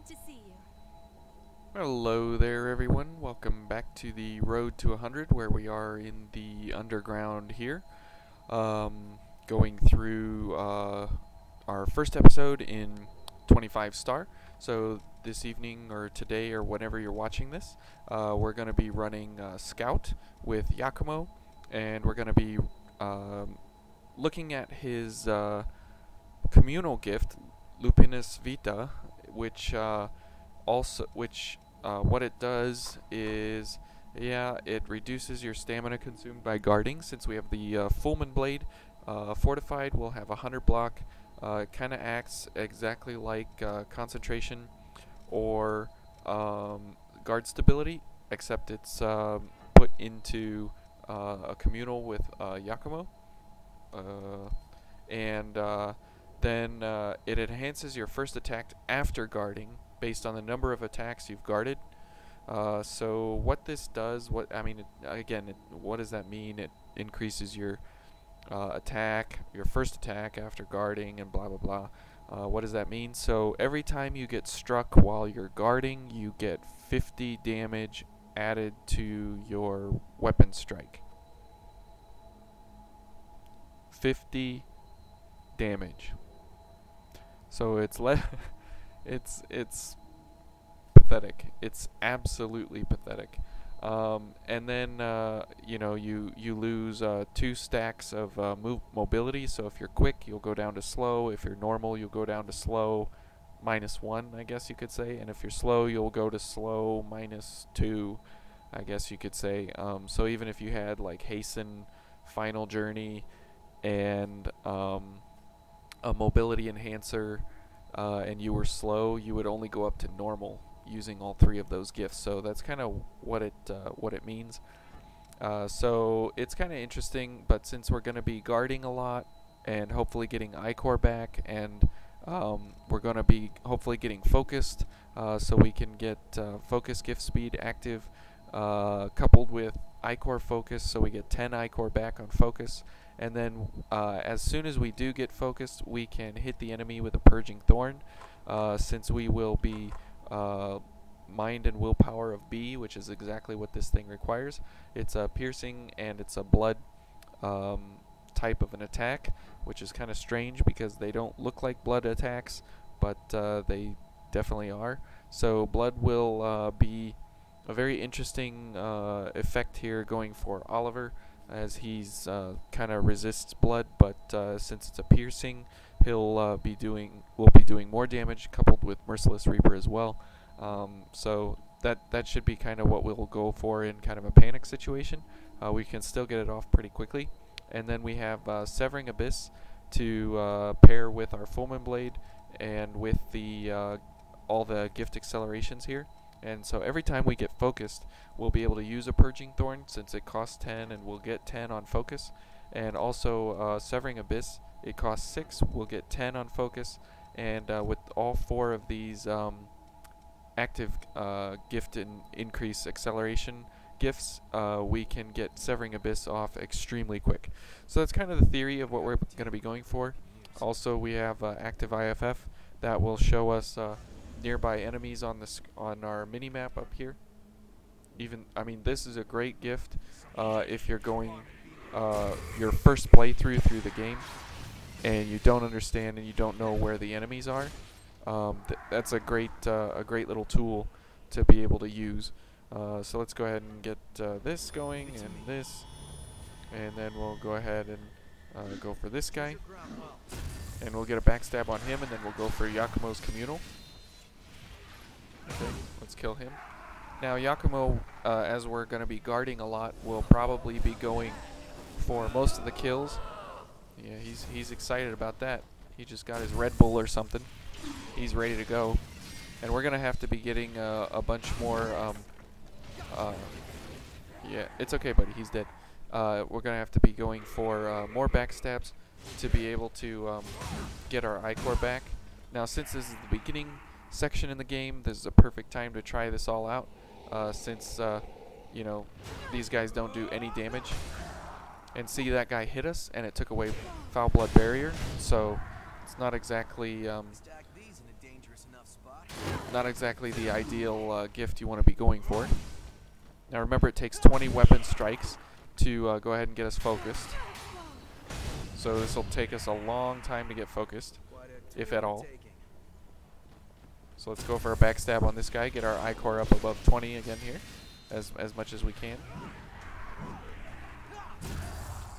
Glad to see you. Hello there, everyone. Welcome back to the Road to 100, where we are in the underground here, going through our first episode in 25 star. So this evening or today or whenever you're watching this, we're going to be running Scout with Yakumo, and we're going to be looking at his communal gift, Lupinus Vita, which what it does is, it reduces your stamina consumed by guarding. Since we have the Fulmen Blade fortified, we'll have 100 block. It kind of acts exactly like concentration or guard stability, except it's put into a communal with Yakumo. And then it enhances your first attack after guarding based on the number of attacks you've guarded. So what this does, what does that mean? It increases your your first attack after guarding, and blah blah blah. What does that mean? So every time you get struck while you're guarding, you get 50 damage added to your weapon strike. 50 damage. So it's it's pathetic. It's absolutely pathetic. And then you lose 2 stacks of mobility. So if you're quick, you'll go down to slow. If you're normal, you'll go down to slow -1, I guess you could say. And if you're slow, you'll go to slow -2, I guess you could say. So even if you had like hasten, final journey, and a mobility enhancer, and you were slow, you would only go up to normal using all 3 of those gifts. So that's kind of what it means. So it's kind of interesting, but since we're going to be guarding a lot and hopefully getting I-Core back, and we're going to be hopefully getting focused, so we can get focus gift speed active, coupled with I-Core focus, so we get 10 I-Core back on focus. And then as soon as we do get focused, we can hit the enemy with a Purging Thorn, since we will be mind and willpower of B, which is exactly what this thing requires. It's a piercing and it's a blood type of an attack, which is kind of strange because they don't look like blood attacks, but they definitely are. So blood will be a very interesting effect here going for Oliver, as he's kind of resists blood, but since it's a piercing, will be doing more damage, coupled with Merciless Reaper as well. So that should be kind of what we'll go for in kind of a panic situation. We can still get it off pretty quickly. And then we have Severing Abyss to pair with our Fulmen Blade and with the all the gift accelerations here. And so every time we get focused, we'll be able to use a Purging Thorn, since it costs 10 and we'll get 10 on focus. And also Severing Abyss, it costs 6, we'll get 10 on focus. And with all 4 of these active gift and increase acceleration gifts, we can get Severing Abyss off extremely quick. So that's kind of the theory of what we're going to be going for. Also, we have active IFF that will show us nearby enemies on our mini map up here. This is a great gift if you're going your first playthrough through the game and you don't understand and you don't know where the enemies are. That's a great little tool to be able to use. So let's go ahead and get this going, and this, and then we'll go ahead and go for this guy, and we'll get a backstab on him, and then we'll go for Yakumo's communal. Okay, let's kill him. Now Yakumo, as we're going to be guarding a lot, will probably be going for most of the kills. Yeah, he's excited about that. He just got his Red Bull or something. He's ready to go. And we're going to have to be getting a bunch more... yeah, it's okay, buddy. He's dead. We're going to have to be going for more backstabs to be able to get our I-Core back. Now, since this is the beginning section in the game, this is a perfect time to try this all out, since these guys don't do any damage. And see, that guy hit us and it took away Foul Blood Barrier, so it's not exactly not exactly the ideal gift you want to be going for. Now remember, it takes 20 weapon strikes to go ahead and get us focused. So this will take us a long time to get focused, if at all. So let's go for a backstab on this guy, get our I-core up above 20 again here, as much as we can.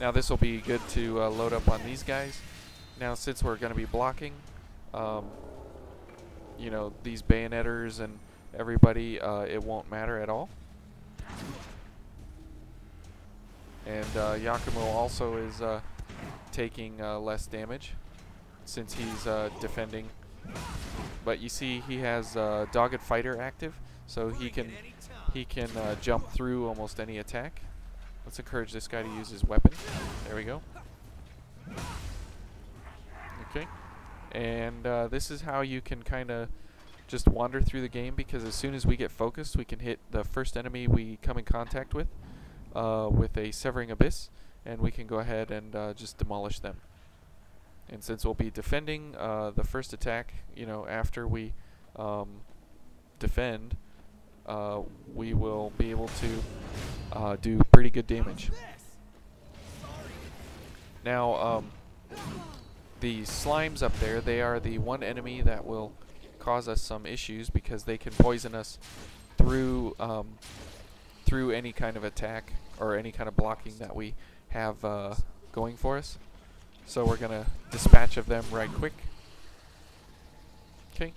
Now this will be good to load up on these guys. Now since we're going to be blocking, you know, these bayonetters and everybody, it won't matter at all. And Yakumo also is taking less damage since he's defending. But you see he has Dogged Fighter active, so he can jump through almost any attack. Let's encourage this guy to use his weapon. There we go. Okay. And this is how you can kind of just wander through the game, because as soon as we get focused, we can hit the first enemy we come in contact with a Severing Abyss, and we can go ahead and just demolish them. And since we'll be defending the first attack, you know, after we defend, we will be able to do pretty good damage. Now, the slimes up there, they are the one enemy that will cause us some issues, because they can poison us through through any kind of attack or any kind of blocking that we have going for us. So we're gonna dispatch of them right quick. Okay.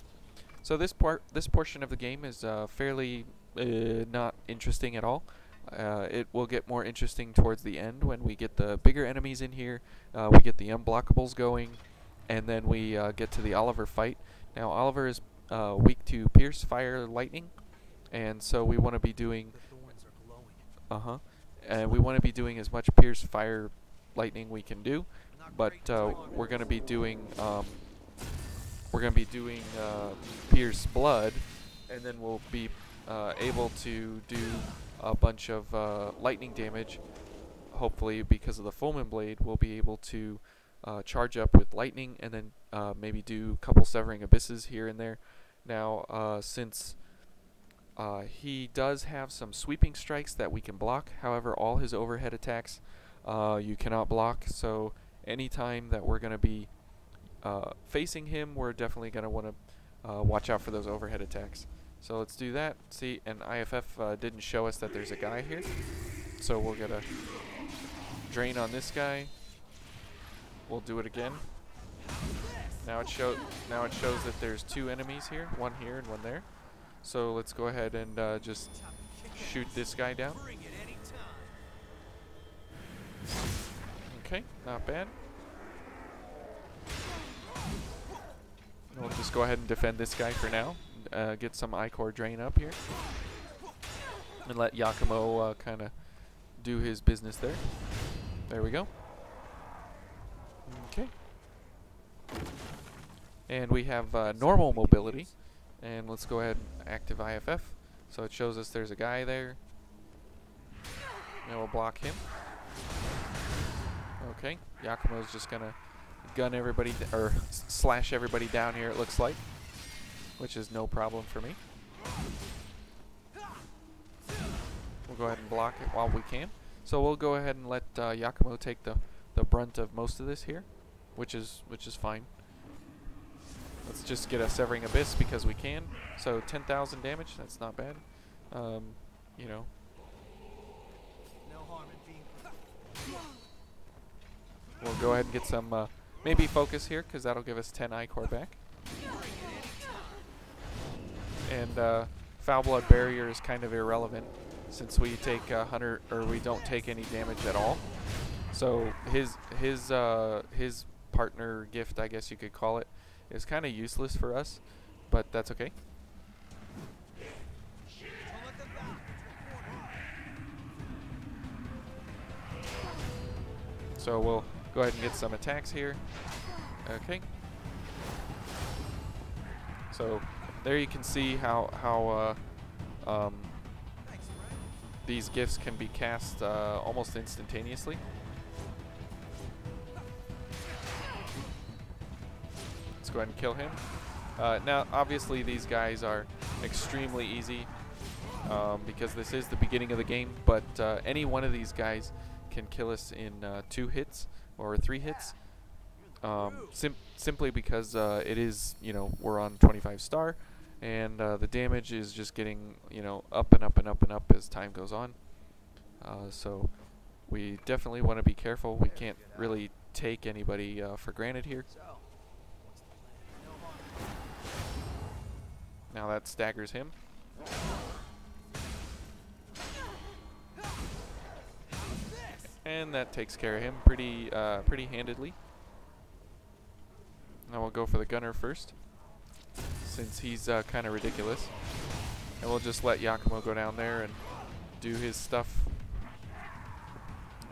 So this portion of the game is fairly not interesting at all. It will get more interesting towards the end when we get the bigger enemies in here. We get the unblockables going, and then we get to the Oliver fight. Now Oliver is weak to pierce, fire, lightning, and so we want to be doing and we want to be doing as much pierce, fire, lightning we can do. But we're going to be doing pierce blood, and then we'll be able to do a bunch of lightning damage. Hopefully, because of the Fulmen Blade, we'll be able to charge up with lightning, and then maybe do a couple Severing Abysses here and there. Now, since he does have some sweeping strikes that we can block, however, all his overhead attacks you cannot block. So anytime that we're going to be facing him, we're definitely going to want to watch out for those overhead attacks. So let's do that. See, and IFF didn't show us that there's a guy here, so we'll get a drain on this guy. We'll do it again. Now it shows that there's two enemies here, one here and one there. So let's go ahead and just shoot this guy down. Okay, not bad. We'll just go ahead and defend this guy for now. Get some I-core drain up here, and let Yakumo kind of do his business there. There we go. Okay. And we have normal mobility. And let's go ahead and active IFF. So it shows us there's a guy there. And we'll block him. Okay. Yakumo's just going to gun everybody, or slash everybody down here, it looks like. Which is no problem for me. We'll go ahead and block it while we can. So we'll go ahead and let Yakumo take the brunt of most of this here. Which is fine. Let's just get a Severing Abyss because we can. So 10,000 damage, that's not bad. You know. We'll go ahead and get some maybe focus here, because that'll give us 10 I-core back. And Foul Blood Barrier is kind of irrelevant since we take 100, or we don't take any damage at all. So his partner gift, I guess you could call it, is kind of useless for us, but that's okay. So we'll go ahead and get some attacks here. Okay. So there you can see how these gifts can be cast almost instantaneously. Let's go ahead and kill him. Now, obviously, these guys are extremely easy because this is the beginning of the game, but any one of these guys can kill us in 2 hits or 3 hits. Simply because it is, we're on 25 star, and the damage is just getting, up and up and up and up as time goes on. So we definitely want to be careful. We can't really take anybody for granted here. Now that staggers him. And that takes care of him pretty handedly. Now we'll go for the gunner first, since he's kind of ridiculous. And we'll just let Yakumo go down there and do his stuff.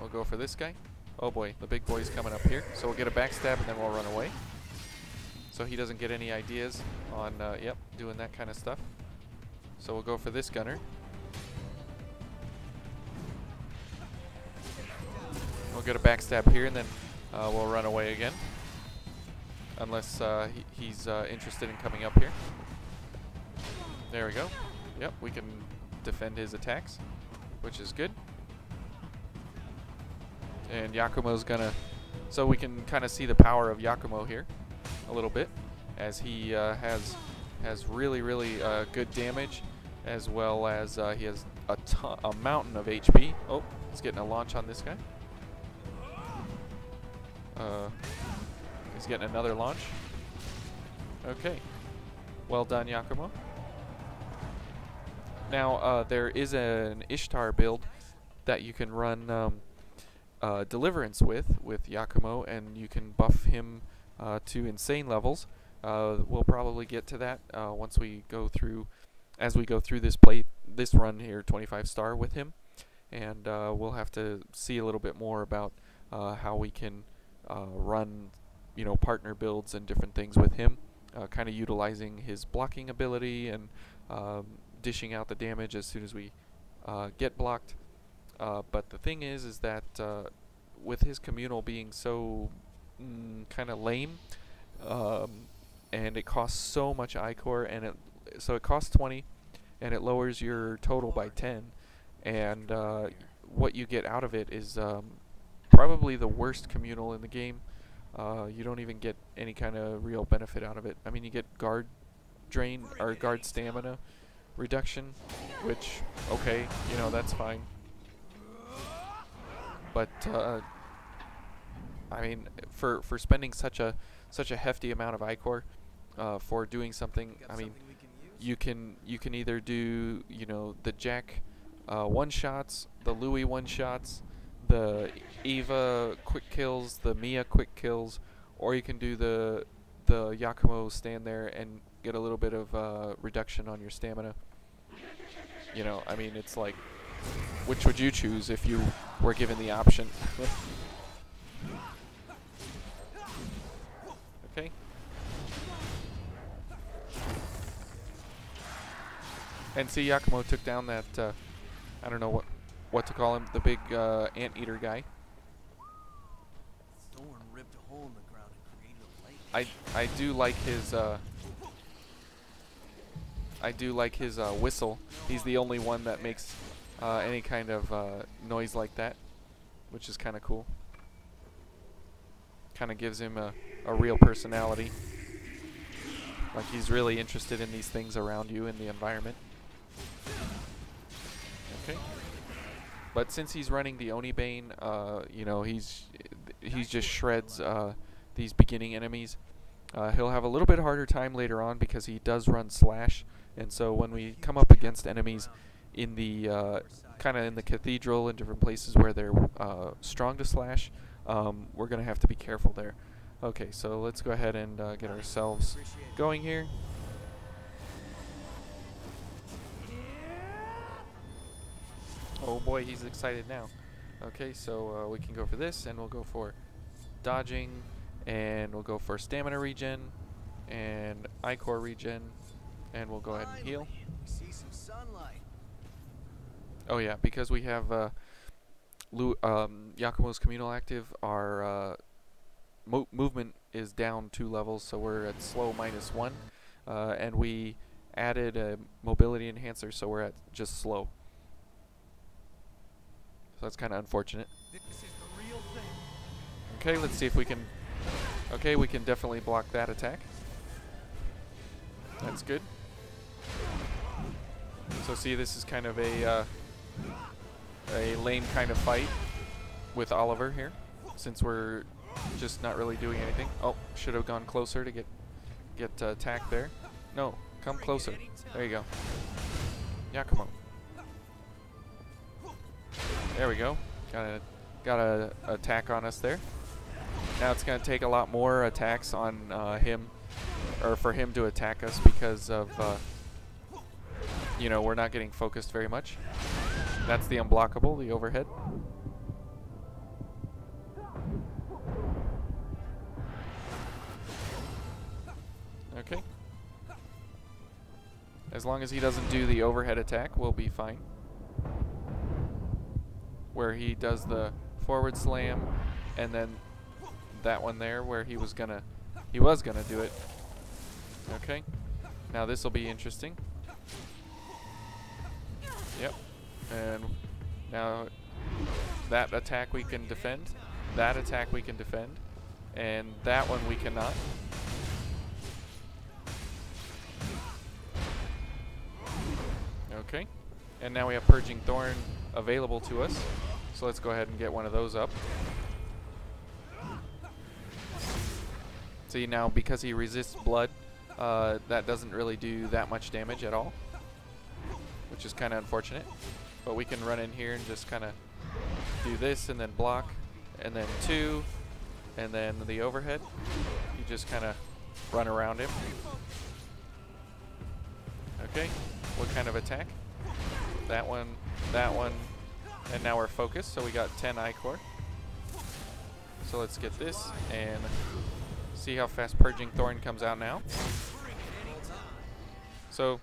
We'll go for this guy. Oh boy, the big boy's coming up here. So we'll get a backstab and then we'll run away. So he doesn't get any ideas on, doing that kind of stuff. So we'll go for this gunner. We'll get a backstab here and then we'll run away again. Unless he's interested in coming up here. There we go. Yep, we can defend his attacks, which is good. And Yakumo's gonna... So we can kind of see the power of Yakumo here a little bit, as he has really good damage, as well as he has a mountain of HP. Oh, he's getting a launch on this guy. He's getting another launch. Okay. Well done, Yakumo. Now, there is an Ishtar build that you can run Deliverance with Yakumo, and you can buff him to insane levels. We'll probably get to that once we go through, as we go through this run here, 25 star with him, and we'll have to see a little bit more about how we can run, partner builds and different things with him, kind of utilizing his blocking ability and dishing out the damage as soon as we get blocked. But the thing is that with his communal being so kind of lame, and it costs so much ichor, and so it costs 20, and it lowers your total by 10, and what you get out of it is probably the worst communal in the game. You don't even get any kind of real benefit out of it. I mean, you get guard drain or guard stamina reduction, which, okay, that's fine. But I mean, for spending such a hefty amount of ichor for doing something, I mean, you can either do the Jack one shots, the Louis one shots, the Eva quick kills, the Mia quick kills, or you can do the Yakumo stand there and get a little bit of reduction on your stamina. I mean, it's like, which would you choose if you were given the option? Okay. And see, Yakumo took down that, I don't know what to call him, the big anteater guy. Thorn ripped a hole in the ground and created a lake. I do like his whistle. He's the only one that makes any kind of noise like that, which is kind of cool. Kind of gives him a real personality. Like he's really interested in these things around you in the environment. Okay. But since he's running the Onibane, he's just shreds these beginning enemies. He'll have a little bit harder time later on because he does run slash, and so when we come up against enemies in the kind of in the cathedral and different places where they're strong to slash, we're gonna have to be careful there. Okay, so let's go ahead and get ourselves going here. Oh boy, he's excited now. Okay, so we can go for this, and we'll go for dodging, and we'll go for stamina regen, and ichor regen, and we'll go ahead and heal. See some sunlight. Oh yeah, because we have Yakumo's communal active, our movement is down 2 levels, so we're at slow -1. and we added a mobility enhancer, so we're at just slow. So that's kind of unfortunate. Okay, let's see if we can. Okay, we can definitely block that attack. That's good. So see, this is kind of a lame kind of fight with Oliver here, since we're just not really doing anything. Oh, should have gone closer to get attacked there. No, come closer. There you go. Yakumo. There we go. Got a attack on us there. Now it's going to take a lot more attacks on him, or for him to attack us, because of you know, we're not getting focused very much. That's the unblockable, the overhead. Okay. As long as he doesn't do the overhead attack, we'll be fine. Where he does the forward slam, and then that one there where he was gonna do it. Okay. Now this will be interesting. Yep. And now that attack we can defend. That attack we can defend. And that one we cannot. Okay. And now we have Purging Thorn available to us. So let's go ahead and get one of those up. See, now because he resists blood, that doesn't really do that much damage at all, which is kind of unfortunate. But we can run in here and just kind of do this and then block, and then 2, and then the overhead. You just kind of run around him. Okay, what kind of attack? That one, and now we're focused, so we got 10 Ichor. So let's get this and see how fast Purging Thorn comes out now. So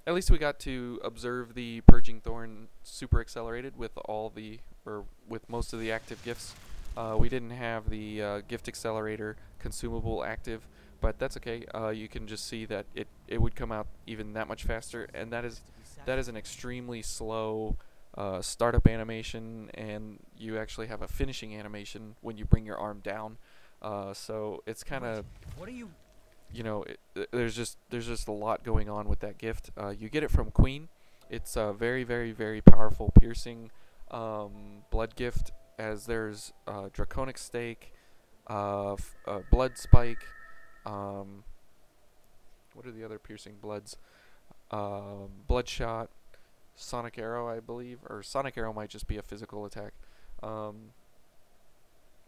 at least we got to observe the Purging Thorn super accelerated with all the, or with most of the active gifts. We didn't have the gift accelerator consumable active, but that's okay. You can just see that it would come out even that much faster, and that is an extremely slow startup animation, and you actually have a finishing animation when you bring your arm down. So it's kind of, you know, there's just a lot going on with that gift. You get it from Queen. It's a very, very, very powerful piercing blood gift, as there's Draconic Stake, Blood Spike. What are the other piercing bloods? Bloodshot, Sonic Arrow, I believe, or Sonic Arrow might just be a physical attack.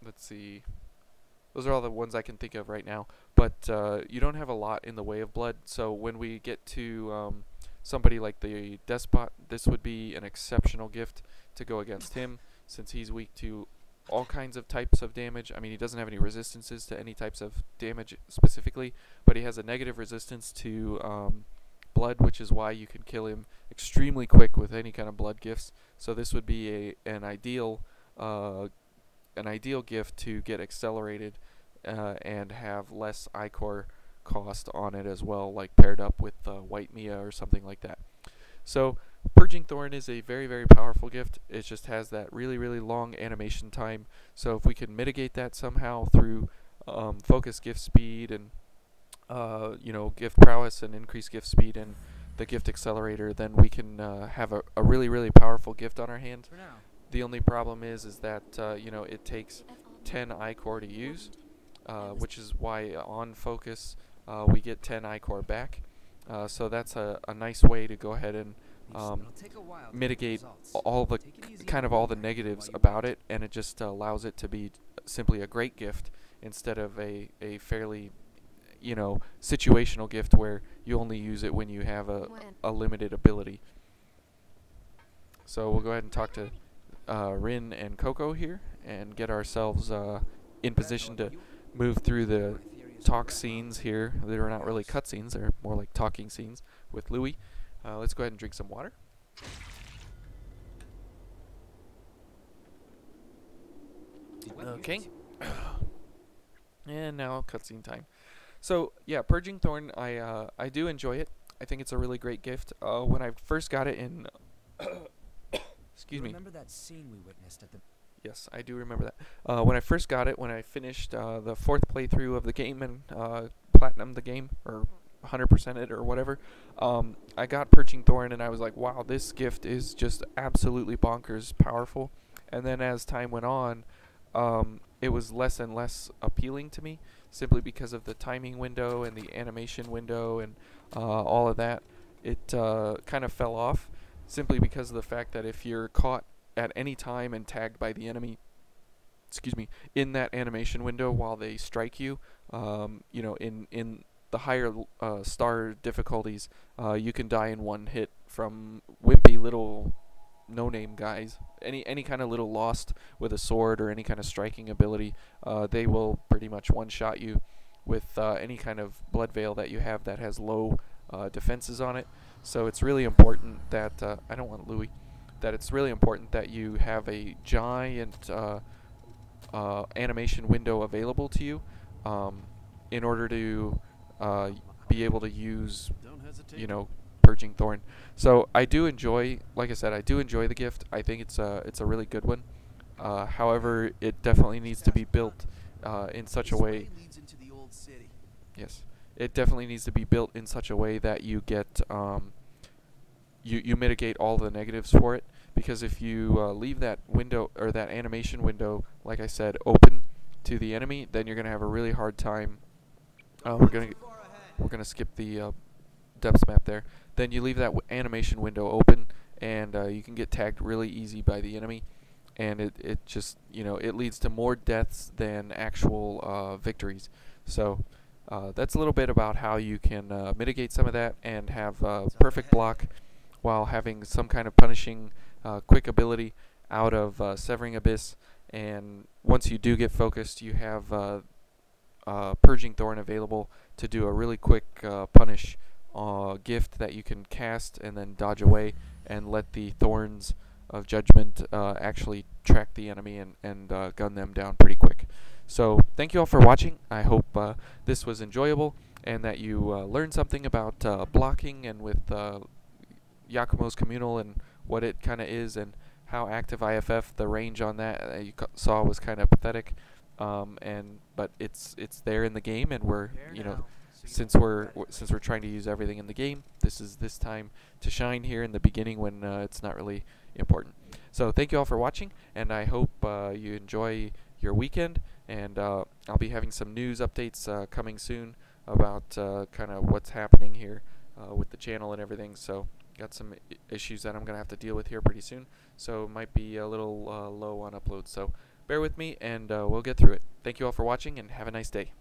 Let's see. Those are all the ones I can think of right now. But you don't have a lot in the way of blood, so when we get to somebody like the Despot, this would be an exceptional gift to go against him, since he's weak to all kinds of types of damage. I mean, he doesn't have any resistances to any types of damage specifically, but he has a negative resistance to blood, which is why you can kill him extremely quick with any kind of blood gifts. So this would be an ideal gift to get accelerated and have less Ichor cost on it as well, like paired up with White Mia or something like that. So Purging Thorn is a very, very powerful gift. It just has that really, really long animation time. So if we can mitigate that somehow through focus gift speed and you know, gift prowess and increased gift speed and the gift accelerator, then we can have a really, really powerful gift on our hand. The only problem is that you know, it takes 10 Ichor to use, which is why on focus we get 10 Ichor back. So that's a nice way to go ahead and mitigate all the all the negatives about it, and it just allows it to be simply a great gift instead of a fairly, you know, situational gift where you only use it when you have a limited ability. So we'll go ahead and talk to Rin and Coco here and get ourselves in position to move through the talk scenes here. They're not really cutscenes, they're more like talking scenes with Louis. Let's go ahead and drink some water. Okay. And now cutscene time. So yeah, Purging Thorn, I do enjoy it. I think it's a really great gift. When I first got it in, excuse You me. remember that scene we witnessed at the Yes, I do remember that. When I first got it, when I finished the fourth playthrough of the game and platinum the game, or 100% it or whatever, I got Perching Thorn and I was like, wow, this gift is just absolutely bonkers powerful. And then as time went on, it was less and less appealing to me, simply because of the timing window and the animation window and all of that. It kind of fell off, simply because of the fact that if you're caught at any time and tagged by the enemy, excuse me, in that animation window while they strike you, you know, in the higher star difficulties, you can die in one hit from wimpy little no-name guys. Any kind of little lost with a sword or any kind of striking ability, they will pretty much one-shot you with any kind of blood veil that you have that has low defenses on it. So it's really important that I don't want Louis. That it's really important that you have a giant animation window available to you, in order to be able to use, you know, Purging Thorn. So I do enjoy, like I said, I do enjoy the gift. I think it's a really good one. However, it definitely needs to be built in such a way. leads into the old city. Yes, it definitely needs to be built in such a way that you get you mitigate all the negatives for it. Because if you leave that window or that animation window, like I said, open to the enemy, then you're gonna have a really hard time. We're gonna skip the depths map there. Then you leave that animation window open, and you can get tagged really easy by the enemy, and it just, you know, it leads to more deaths than actual victories. So that's a little bit about how you can mitigate some of that and have perfect block while having some kind of punishing quick ability out of Severing Abyss. And once you do get focused, you have Purging Thorn available to do a really quick punish gift that you can cast and then dodge away and let the Thorns of Judgement actually track the enemy and gun them down pretty quick. So thank you all for watching. I hope this was enjoyable and that you learned something about blocking and with Yakumo's communal and what it kind of is, and how active IFF, the range on that you saw was kind of pathetic. But it's there in the game, and we're, you know, since we're trying to use everything in the game, this is this time to shine here in the beginning when it's not really important. So thank you all for watching, and I hope you enjoy your weekend. And I'll be having some news updates coming soon about kind of what's happening here with the channel and everything. So got some issues that I'm gonna have to deal with here pretty soon, so it might be a little low on uploads. So bear with me, and we'll get through it. Thank you all for watching, and have a nice day.